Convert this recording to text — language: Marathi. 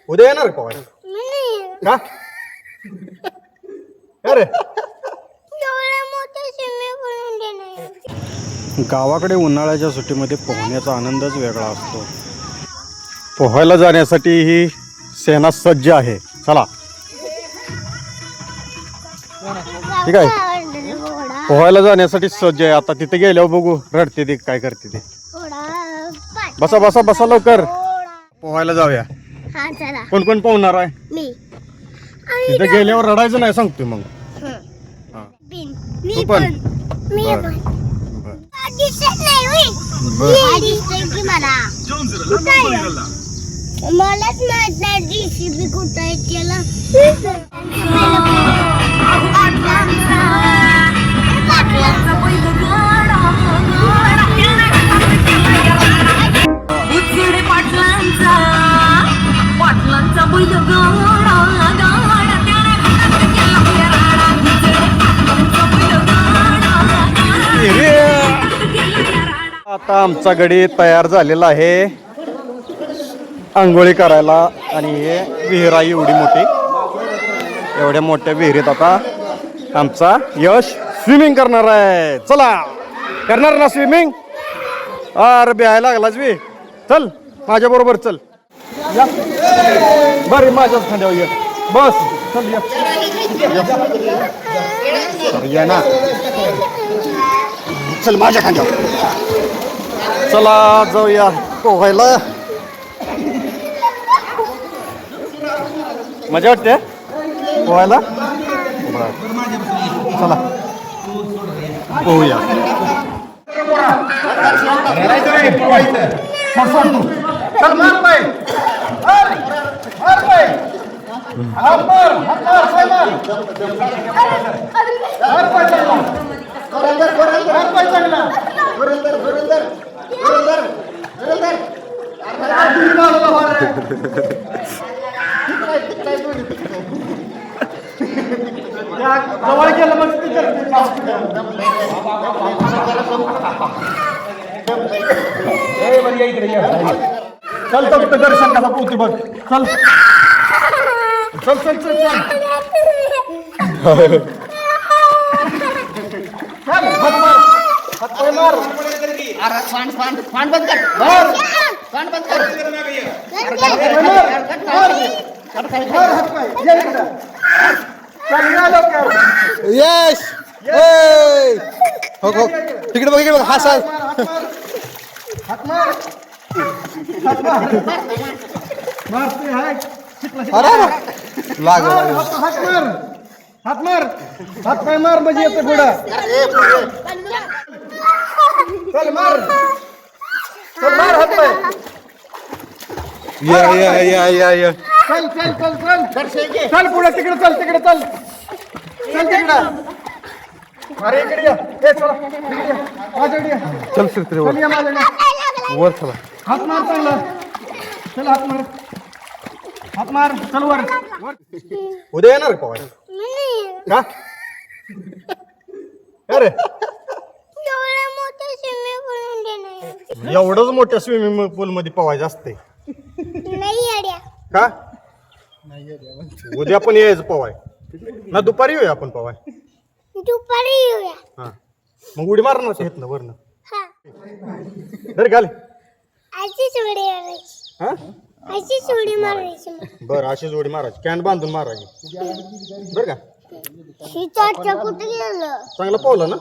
उद्या येणार का पोहायला? का अरे गावाकडे उन्हाळ्याच्या सुट्टीमध्ये पोहण्याचा आनंदच वेगळा असतो. पोहायला जाण्यासाठी ही सेना सज्ज आहे. चला ठीक आहे, पोहायला जाण्यासाठी सज्ज आहे. आता तिथे गेल्यावर बघू रडते ते काय करते ते. बसा बसा बसा लवकर, पोहायला जाऊया. कोण कोण पोहणार आहे? तिथे गेल्यावर रडायचं नाही सांगतो मग. तू पण मलाच माहित नाही JCB कुठं आहे त्याला. आता आमचा गडी तयार झालेला आहे आंघोळी करायला. आणि हे विहीर आहे एवढी मोठी. एवढ्या मोठ्या विहिरीत आता आमचा यश स्विमिंग करणार आहे. चला, करणार ना स्विमिंग? अरे बिहायला लागलाच बी. चल माझ्या बरोबर चल. बरे माझ्याच खांद्यावर ये. बस चल या ना. चल माझ्या खांद्यावर. चला जाऊया पोहायला. मजा वाटते पोहायला. चला पोहूया. जवळ गेलं मग चल तर दर्शन कसा पोहते बघ. चल चल चल चल चल. यश हो हो तिकडे बघ, इकडे बघ. हा सर हात मार हात पाय मार म्हणजे येते पुढं. चल मार चल मार हात पाय. या या या या या. चल चल चल चल चल पुढे तिकडे चल तिकडे चल चल तिकडे. अरे इकडे या. ए चला इकडे या. माझ्याकडे या. चल सर वर माझ्याकडे वर चला. हात मार चांगला. चल हात मार हात मार. चल वर वर. उद्या येणार का पोहायला? का अरे एवढंच मोठ्या स्विमिंग पूल मध्ये पोहायचं असते का? उद्या पण यायचं पोवाय ना. दुपारी येऊया आपण पोवाय. दुपारी येऊया. हा मग उडी मारणार येत ना वरनं. बरं घाल. अशीच उडी मारायची. हा अशीच उडी मारायची. बरं अशीच उडी मारायची. कॅन बांधून मारायची बरं का. कुठे गेलं? चांगलं पोहलं ना.